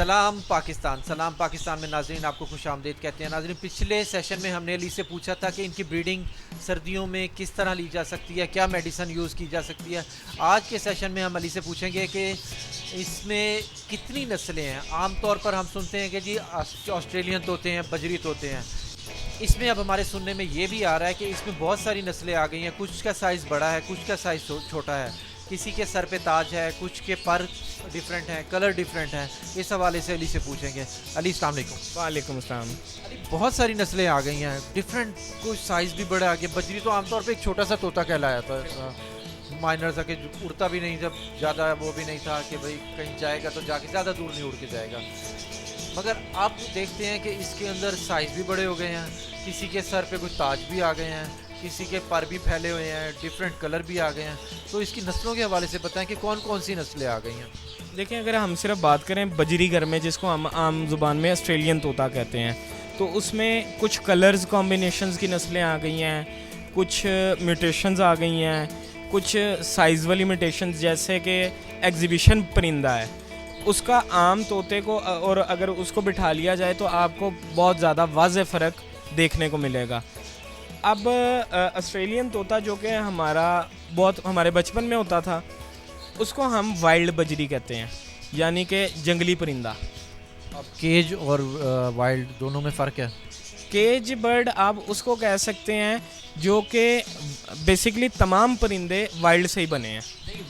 सलाम पाकिस्तान में नाजरीन आपको खुश आमदीद कहते हैं। नाजरीन, पिछले सेशन में हमने अली से पूछा था कि इनकी ब्रीडिंग सर्दियों में किस तरह ली जा सकती है, क्या मेडिसिन यूज़ की जा सकती है। आज के सेशन में हम अली से पूछेंगे कि इसमें कितनी नस्लें हैं। आम तौर पर हम सुनते हैं कि जी ऑस्ट्रेलियन तोते हैं, बजरी तोते हैं। इसमें अब हमारे सुनने में ये भी आ रहा है कि इसमें बहुत सारी नस्लें आ गई हैं। कुछ का साइज़ बड़ा है, कुछ का साइज़ छोटा है, किसी के सर पे ताज है, कुछ के पर डिफरेंट हैं, कलर डिफरेंट हैं। इस हवाले से अली से पूछेंगे। अली अस्सलाम वालेकुम। वालेकुम अस्सलाम। अली, बहुत सारी नस्लें आ गई हैं, डिफरेंट, कुछ साइज़ भी बड़ा आ गया। बजरी तो आमतौर पे एक छोटा सा तोता कहलाया था, माइनर था कि उड़ता भी नहीं, जब ज़्यादा वो भी नहीं था कि भाई कहीं जाएगा तो जाके ज़्यादा दूर नहीं उड़ के जाएगा। मगर आप देखते हैं कि इसके अंदर साइज़ भी बड़े हो गए हैं, किसी के सर पे कुछ ताज भी आ गए हैं, किसी के पर भी फैले हुए हैं, डिफरेंट कलर भी आ गए हैं। तो इसकी नस्लों के हवाले से बताएं कि कौन कौन सी नस्लें आ गई हैं। देखिए, अगर हम सिर्फ बात करें बजरी घर में, जिसको हम आम ज़ुबान में ऑस्ट्रेलियन तोता कहते हैं, तो उसमें कुछ कलर्स कॉम्बिनेशंस की नस्लें आ गई हैं, कुछ म्यूटेशंस आ गई हैं, कुछ साइज़ वाली म्यूटेशंस, जैसे कि एग्जीबिशन परिंदा है, उसका आम तोते को और अगर उसको बिठा लिया जाए तो आपको बहुत ज़्यादा वाज़ेह फ़र्क देखने को मिलेगा। अब ऑस्ट्रेलियन तोता जो कि हमारे बचपन में होता था, उसको हम वाइल्ड बजरी कहते हैं, यानी कि जंगली परिंदा। अब केज और वाइल्ड दोनों में फ़र्क है। केज बर्ड आप उसको कह सकते हैं जो कि बेसिकली तमाम परिंदे वाइल्ड से ही बने हैं।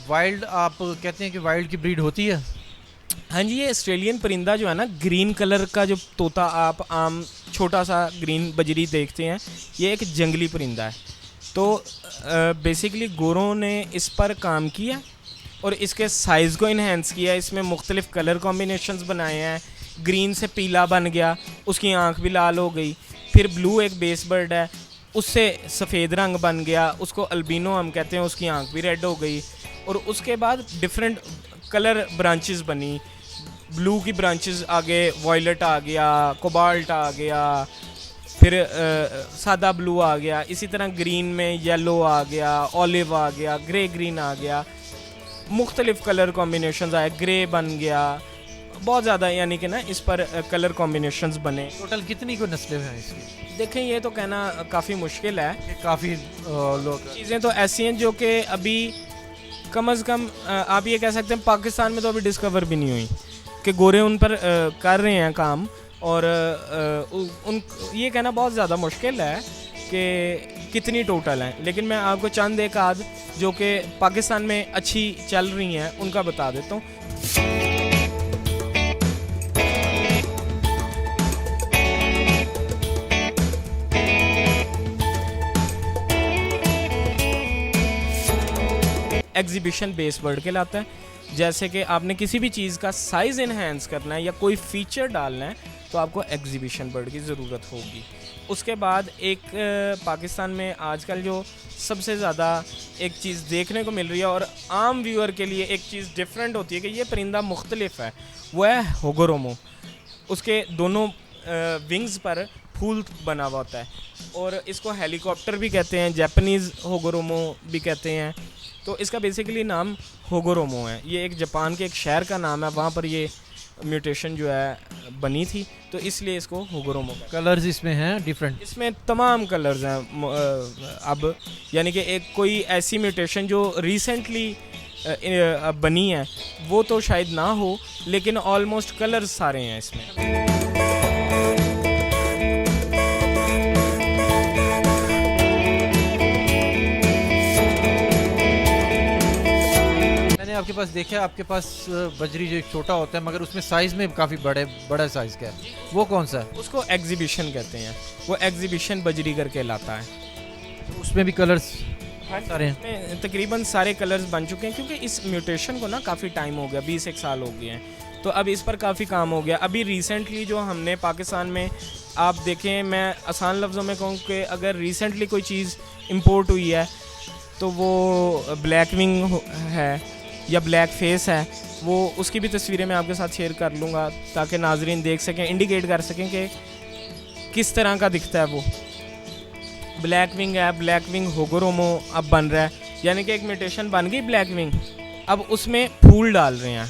वाइल्ड आप कहते हैं कि वाइल्ड की ब्रीड होती है। हाँ जी, ये ऑस्ट्रेलियन परिंदा जो है ना, ग्रीन कलर का जो तोता आप आम छोटा सा ग्रीन बजरी देखते हैं, ये एक जंगली परिंदा है। तो बेसिकली गोरों ने इस पर काम किया और इसके साइज़ को इन्हेंस किया। इसमें मुख्तलिफ़ कलर कॉम्बिनेशंस बनाए हैं। ग्रीन से पीला बन गया, उसकी आँख भी लाल हो गई। फिर ब्लू एक बेस बर्ड है, उससे सफ़ेद रंग बन गया, उसको अल्बिनो हम कहते हैं, उसकी आँख भी रेड हो गई। और उसके बाद डिफरेंट कलर ब्रांचेस बनी। ब्लू की ब्रांचेस आगे वॉयलेट आ गया, कोबाल्ट आ गया, फिर सादा ब्लू आ गया। इसी तरह ग्रीन में येलो आ गया, ऑलिव आ गया, ग्रे ग्रीन आ गया, मुख्तलिफ़ कलर कॉम्बिनेशंस आए, ग्रे बन गया, बहुत ज़्यादा, यानी कि ना इस पर कलर कॉम्बिनेशंस बने। टोटल कितनी को नस्लें हैं इसकी? देखें, ये तो कहना काफ़ी मुश्किल है। काफ़ी लोग चीज़ें तो ऐसी हैं जो कि अभी कम अज़ कम आप ये कह सकते हैं पाकिस्तान में तो अभी डिस्कवर भी नहीं हुई, कि गोरे उन पर कर रहे हैं काम। और ये कहना बहुत ज़्यादा मुश्किल है कि कितनी टोटल हैं। लेकिन मैं आपको चंद एक आध जो कि पाकिस्तान में अच्छी चल रही हैं उनका बता देता हूँ। एग्जीबिशन बेस बर्ड कहलाता है। जैसे कि आपने किसी भी चीज़ का साइज़ इन्हेंस करना है या कोई फीचर डालना है तो आपको एग्जीबिशन बर्ड की ज़रूरत होगी। उसके बाद एक पाकिस्तान में आजकल जो सबसे ज़्यादा एक चीज़ देखने को मिल रही है और आम व्यूअर के लिए एक चीज़ डिफरेंट होती है कि ये परिंदा मुख्तलिफ है, वो है होगोरोमो। उसके दोनों विंग्स पर फूल बना हुआ होता है और इसको हेलीकॉप्टर भी कहते हैं, जापानीज़ होगोरोमो भी कहते हैं। तो इसका बेसिकली नाम होगोरोमो है। ये एक जापान के एक शहर का नाम है, वहाँ पर ये म्यूटेशन जो है बनी थी, तो इसलिए इसको होगोरोमो। कलर्स इसमें हैं डिफरेंट, इसमें तमाम कलर्स हैं। अब यानी कि एक कोई ऐसी म्यूटेशन जो रिसेंटली बनी है वो तो शायद ना हो, लेकिन ऑलमोस्ट कलर्स सारे हैं इसमें। आपके पास देखा है, आपके पास बजरी जो छोटा होता है मगर उसमें साइज़ में काफ़ी बड़ा साइज़ का है, वो कौन सा है? उसको एग्जीबिशन कहते हैं। वो एग्जीबिशन बजरी करके लाता है। तो उसमें भी कलर्स सारे हैं? तकरीबन सारे कलर्स बन चुके हैं, क्योंकि इस म्यूटेशन को ना काफ़ी टाइम हो गया, 20 साल हो गए हैं। तो अब इस पर काफ़ी काम हो गया। अभी रिसेंटली जो हमने पाकिस्तान में आप देखें, मैं आसान लफ्ज़ों में कहूँ कि अगर रिसेंटली कोई चीज़ इम्पोर्ट हुई है तो वो ब्लैक विंग है या ब्लैक फेस है। वो उसकी भी तस्वीरें मैं आपके साथ शेयर कर लूँगा ताकि नाजरीन देख सकें, इंडिकेट कर सकें कि किस तरह का दिखता है वो। ब्लैक विंग है, ब्लैक विंग होगोरोमो अब बन रहा है, यानी कि एक म्यूटेशन बन गई ब्लैक विंग, अब उसमें फूल डाल रहे हैं।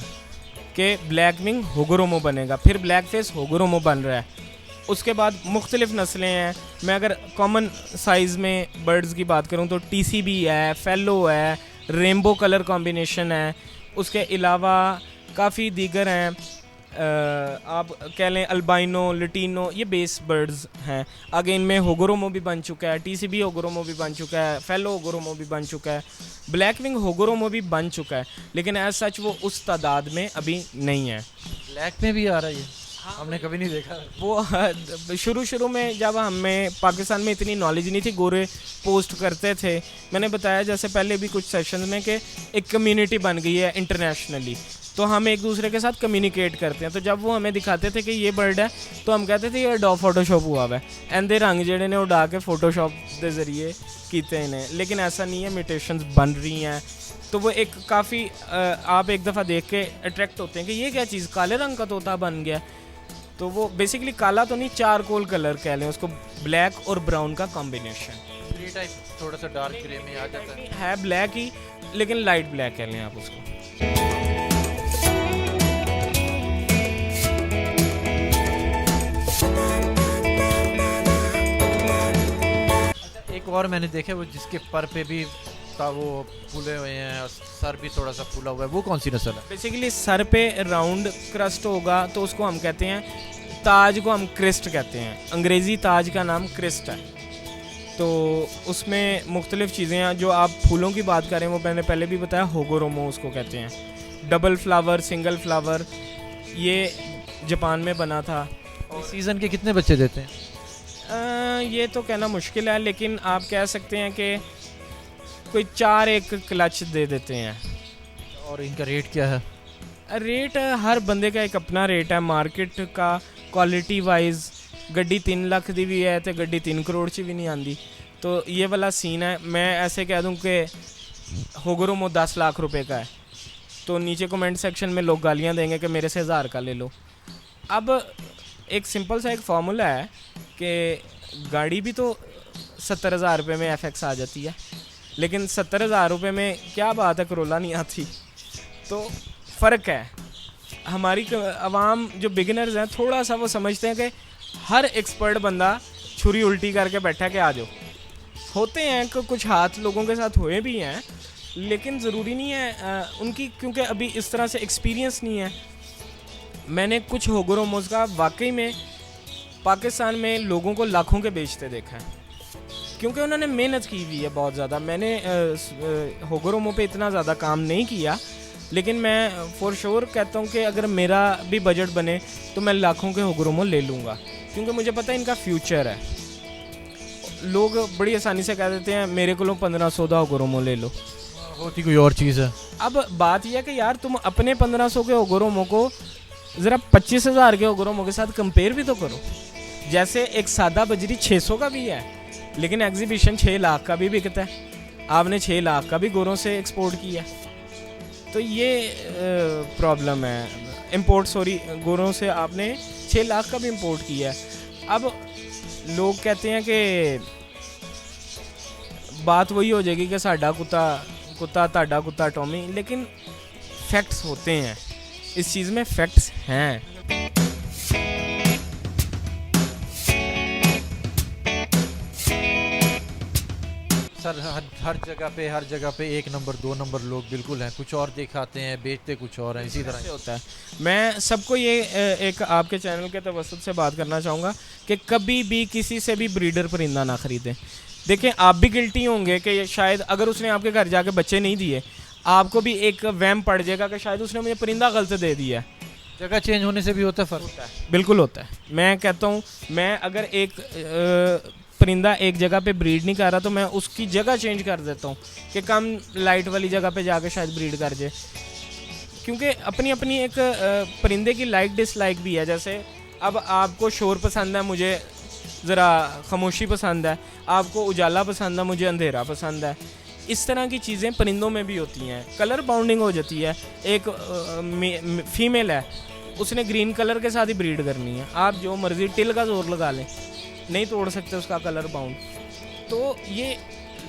कि ब्लैक विंग होगोरोमो बनेगा, फिर ब्लैक फेस होगोरोमो बन रहा है। उसके बाद मुख्तलिफ़ नस्लें हैं। मैं अगर कॉमन साइज़ में बर्ड्स की बात करूं तो TCB है, फेलो है, रेनबो कलर कॉम्बिनेशन है। उसके अलावा काफ़ी दीगर हैं, आप कह लें अल्बाइनो, लटीनो, ये बेस बर्ड्स हैं। आगे इनमें होगोरोमो भी बन चुका है, TCB होगोरोमो भी बन चुका है, फेलो होगोरोमो भी बन चुका है, ब्लैक विंग होगोरोमो भी बन चुका है, लेकिन एज सच वो उस तादाद में अभी नहीं है। ब्लैक में भी आ रहा है ये, हमने कभी नहीं देखा। वो शुरू में जब हमें पाकिस्तान में इतनी नॉलेज नहीं थी, गोरे पोस्ट करते थे। मैंने बताया जैसे पहले भी कुछ सेशंस में कि एक कम्युनिटी बन गई है इंटरनेशनली, तो हम एक दूसरे के साथ कम्युनिकेट करते हैं। तो जब वो हमें दिखाते थे कि ये बर्ड है, तो हम कहते थे ये डॉ फोटोशॉप हुआ हुआ है, एंड रंग जेडे ने उड़ा के फोटोशॉप के ज़रिए कीते इन्हें, लेकिन ऐसा नहीं है, म्यूटेशंस बन रही हैं। तो वो एक काफ़ी आप एक दफ़ा देख के अट्रैक्ट होते हैं कि ये क्या चीज़, काले रंग का तोता बन गया। तो वो बेसिकली काला तो नहीं, चारकोल कलर कह लें उसको, ब्लैक और ब्राउन का कॉम्बिनेशन। ग्रे टाइप, थोड़ा सा डार्क ग्रे में आ जाता है ब्लैक ही, लेकिन लाइट ब्लैक कह लें आप उसको। एक और मैंने देखा वो जिसके पर पे भी वो फूले हुए हैं और सर भी थोड़ा सा फूला हुआ है, वो कौन सी नस्ल है? बेसिकली सर पे राउंड क्रस्ट होगा तो उसको हम कहते हैं, ताज को हम क्रिस्ट कहते हैं, अंग्रेज़ी ताज का नाम क्रिस्ट है। तो उसमें मुख्तलिफ़ चीज़ें हैं। जो आप फूलों की बात करें वो मैंने पहले भी बताया, होगोरोमो उसको कहते हैं। डबल फ्लावर, सिंगल फ्लावर, ये जापान में बना था। और सीज़न के कितने बच्चे देते हैं? ये तो कहना मुश्किल है, लेकिन आप कह सकते हैं कि कोई 4 एक क्लच दे देते हैं। और इनका रेट क्या है? रेट हर बंदे का एक अपना रेट है मार्केट का। क्वालिटी वाइज गड्डी 3 लाख दी भी है तो गड्डी 3 करोड़ च भी नहीं आती। तो ये वाला सीन है। मैं ऐसे कह दूं कि होगोरोमो 10 लाख रुपए का है, तो नीचे कमेंट सेक्शन में लोग गालियां देंगे कि मेरे से 1000 का ले लो। अब एक सिंपल सा एक फार्मूला है कि गाड़ी भी तो 70,000 रुपये में FX आ जाती है, लेकिन 70,000 रुपये में क्या बात है करोला नहीं आती। तो फ़र्क है। हमारी आवाम जो बिगिनर्स हैं थोड़ा सा वो समझते हैं कि हर एक्सपर्ट बंदा छुरी उल्टी करके बैठा के आ जाओ। होते हैं कि कुछ हाथ लोगों के साथ हुए भी हैं, लेकिन ज़रूरी नहीं है उनकी, क्योंकि अभी इस तरह से एक्सपीरियंस नहीं है। मैंने कुछ होगोरोमोस का वाकई में पाकिस्तान में लोगों को लाखों के बेचते देखा है, क्योंकि उन्होंने मेहनत की हुई है बहुत ज़्यादा। मैंने होगोरोमो पे इतना ज़्यादा काम नहीं किया, लेकिन मैं फॉर श्योर कहता हूँ कि अगर मेरा भी बजट बने तो मैं लाखों के होगोरोमो ले लूँगा, क्योंकि मुझे पता है इनका फ्यूचर है। लोग बड़ी आसानी से कह देते हैं मेरे को 1500 का होगोरोमो ले लो, होती कोई और चीज़ है। अब बात यह है कि यार तुम अपने 1500 के होगोरोमो को ज़रा 25,000 के होगोरोमो के साथ कंपेयर भी तो करो। जैसे एक सादा बजरी 600 का भी है, लेकिन एग्जीबिशन 6 लाख का भी बिकता है। आपने 6 लाख का भी गोरों से एक्सपोर्ट किया, तो ये प्रॉब्लम है। गोरों से आपने 6 लाख का भी इंपोर्ट किया है। अब लोग कहते हैं कि बात वही हो जाएगी कि साडा कुत्ता ताडा कुत्ता टॉमी, लेकिन फैक्ट्स होते हैं, इस चीज़ में फैक्ट्स हैं। सर हर जगह पे 1 नंबर 2 नंबर लोग बिल्कुल हैं, कुछ और दिखाते हैं, बेचते कुछ और हैं, इसी तरह से होता है। मैं सबको ये एक आपके चैनल के तवस्सुत से बात करना चाहूँगा कि कभी भी किसी से भी ब्रीडर परिंदा ना ख़रीदें। देखें, आप भी गिल्टी होंगे कि शायद अगर उसने आपके घर जाके बच्चे नहीं दिए, आपको भी एक वहम पड़ जाएगा कि शायद उसने मुझे परिंदा गलत दे दिया है। जगह चेंज होने से भी होता है फ़र्क। बिल्कुल होता है। मैं कहता हूँ, मैं अगर एक परिंदा एक जगह पे ब्रीड नहीं कर रहा तो मैं उसकी जगह चेंज कर देता हूँ कि कम लाइट वाली जगह पे जाके शायद ब्रीड कर जाए, क्योंकि अपनी अपनी एक परिंदे की लाइक डिसलाइक भी है। जैसे अब आपको शोर पसंद है, मुझे ज़रा खामोशी पसंद है, आपको उजाला पसंद है, मुझे अंधेरा पसंद है। इस तरह की चीज़ें परिंदों में भी होती हैं, कलर बाउंडिंग हो जाती है। एक फीमेल है, उसने ग्रीन कलर के साथ ही ब्रीड करनी है, आप जो मर्ज़ी टिल का जोर लगा लें, नहीं तोड़ सकते उसका कलर बाउंड। तो ये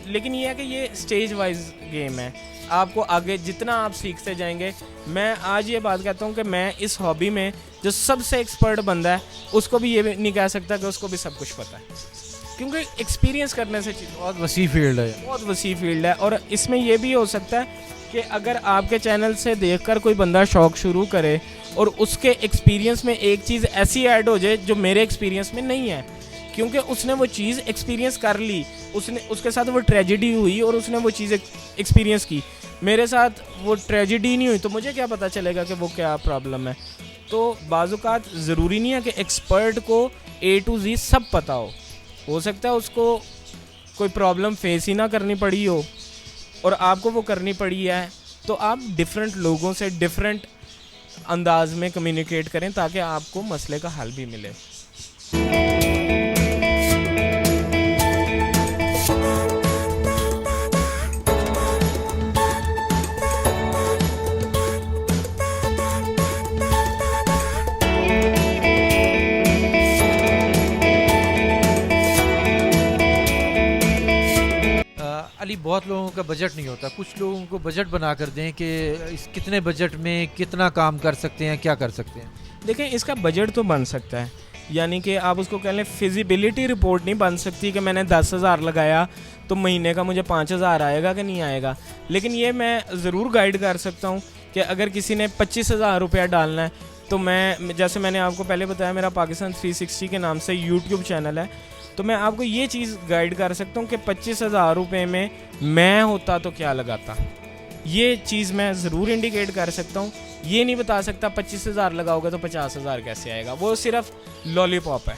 लेकिन ये है कि ये स्टेज वाइज गेम है, आपको आगे जितना आप सीखते जाएंगे। मैं आज ये बात कहता हूँ कि मैं इस हॉबी में जो सबसे एक्सपर्ट बंदा है उसको भी ये नहीं कह सकता कि उसको भी सब कुछ पता है, क्योंकि एक्सपीरियंस करने से चीज़ बहुत वसी फील्ड है। बहुत वसी फील्ड है। और इसमें ये भी हो सकता है कि अगर आपके चैनल से देखकर कोई बंदा शौक शुरू करे और उसके एक्सपीरियंस में एक चीज़ ऐसी ऐड हो जाए जो मेरे एक्सपीरियंस में नहीं है, क्योंकि उसने वो चीज़ एक्सपीरियंस कर ली, उसने उसके साथ वो ट्रेजिडी हुई और उसने वो चीज़ एक्सपीरियंस की। मेरे साथ वो ट्रेजिडी नहीं हुई तो मुझे क्या पता चलेगा कि वो क्या प्रॉब्लम है। तो बाज़-औक़ात ज़रूरी नहीं है कि एक्सपर्ट को A to Z सब पता हो सकता है उसको कोई प्रॉब्लम फेस ही ना करनी पड़ी हो और आपको वो करनी पड़ी है। तो आप डिफरेंट लोगों से डिफरेंट अंदाज में कम्युनिकेट करें ताकि आपको मसले का हल भी मिले। अली, बहुत लोगों का बजट नहीं होता, कुछ लोगों को बजट बना कर दें कि इस कितने बजट में कितना काम कर सकते हैं, क्या कर सकते हैं। देखें, इसका बजट तो बन सकता है, यानी कि आप उसको कह लें फिजिबिलिटी रिपोर्ट नहीं बन सकती कि मैंने 10,000 लगाया तो महीने का मुझे 5,000 आएगा कि नहीं आएगा। लेकिन ये मैं ज़रूर गाइड कर सकता हूँ कि अगर किसी ने 25,000 रुपया डालना है तो मैं, जैसे मैंने आपको पहले बताया, मेरा पाकिस्तान 360 के नाम से यूट्यूब चैनल है, तो मैं आपको ये चीज़ गाइड कर सकता हूँ कि 25,000 रुपये में मैं होता तो क्या लगाता। ये चीज़ मैं ज़रूर इंडिकेट कर सकता हूँ। ये नहीं बता सकता 25,000 लगाओगे तो 50,000 कैसे आएगा, वो सिर्फ लॉलीपॉप है,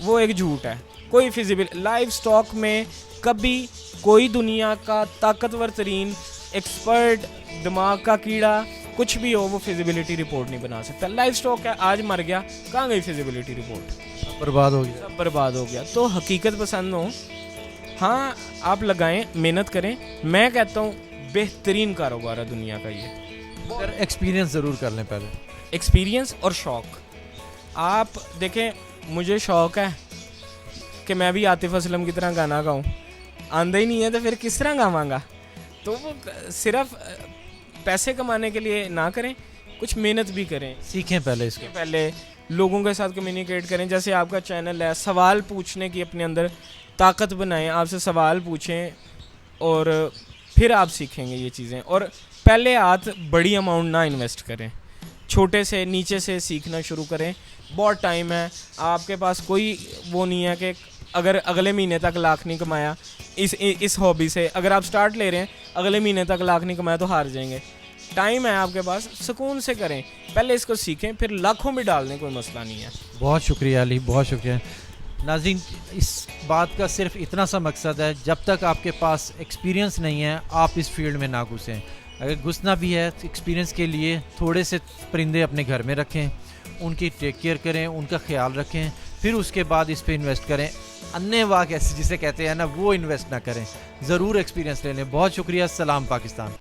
वो एक झूठ है। कोई फिजिबल लाइव स्टॉक में कभी कोई दुनिया का ताकतवर तरीन एक्सपर्ट दिमाग का कीड़ा कुछ भी हो वो फिजिबिलिटी रिपोर्ट नहीं बना सकता। लाइव स्टॉक है, आज मर गया, कहाँ गई फिजिबिलिटी रिपोर्ट, बर्बाद हो गया, सब बर्बाद हो गया। तो हकीकत पसंद हो, हाँ आप लगाएं, मेहनत करें। मैं कहता हूँ बेहतरीन कारोबार है दुनिया का ये। अगर एक्सपीरियंस ज़रूर कर लें पहले, एक्सपीरियंस और शौक़। आप देखें, मुझे शौक़ है कि मैं भी आतिफ असलम की तरह गाना गाऊँ, आंदा ही नहीं है तो फिर किस तरह गावांगा। तो वो सिर्फ पैसे कमाने के लिए ना करें, कुछ मेहनत भी करें, सीखें पहले इसके। पहले लोगों के साथ कम्युनिकेट करें। जैसे आपका चैनल है, सवाल पूछने की अपने अंदर ताकत बनाएं, आपसे सवाल पूछें और फिर आप सीखेंगे ये चीज़ें। और पहले हाथ बड़ी अमाउंट ना इन्वेस्ट करें, छोटे से नीचे से सीखना शुरू करें। बहुत टाइम है, आपके पास कोई वो नहीं है कि अगर अगले महीने तक लाख नहीं कमाया इस हॉबी से, अगर आप स्टार्ट ले रहे हैं अगले महीने तक लाख नहीं कमाया तो हार जाएंगे। टाइम है आपके पास, सुकून से करें, पहले इसको सीखें, फिर लाखों में डाल दें, कोई मसला नहीं है। बहुत शुक्रिया अली, बहुत शुक्रिया। नाज़रीन, इस बात का सिर्फ इतना सा मकसद है, जब तक आपके पास एक्सपीरियंस नहीं है आप इस फील्ड में ना घुसें। अगर घुसना भी है तो एक्सपीरियंस के लिए थोड़े से परिंदे अपने घर में रखें, उनकी टेक केयर करें, उनका ख्याल रखें, फिर उसके बाद इस पर इन्वेस्ट करें। अन्य वाक़ ऐसे जिसे कहते हैं ना, वो इन्वेस्ट ना करें, ज़रूर एक्सपीरियंस ले लें। बहुत शुक्रिया। सलाम पाकिस्तान।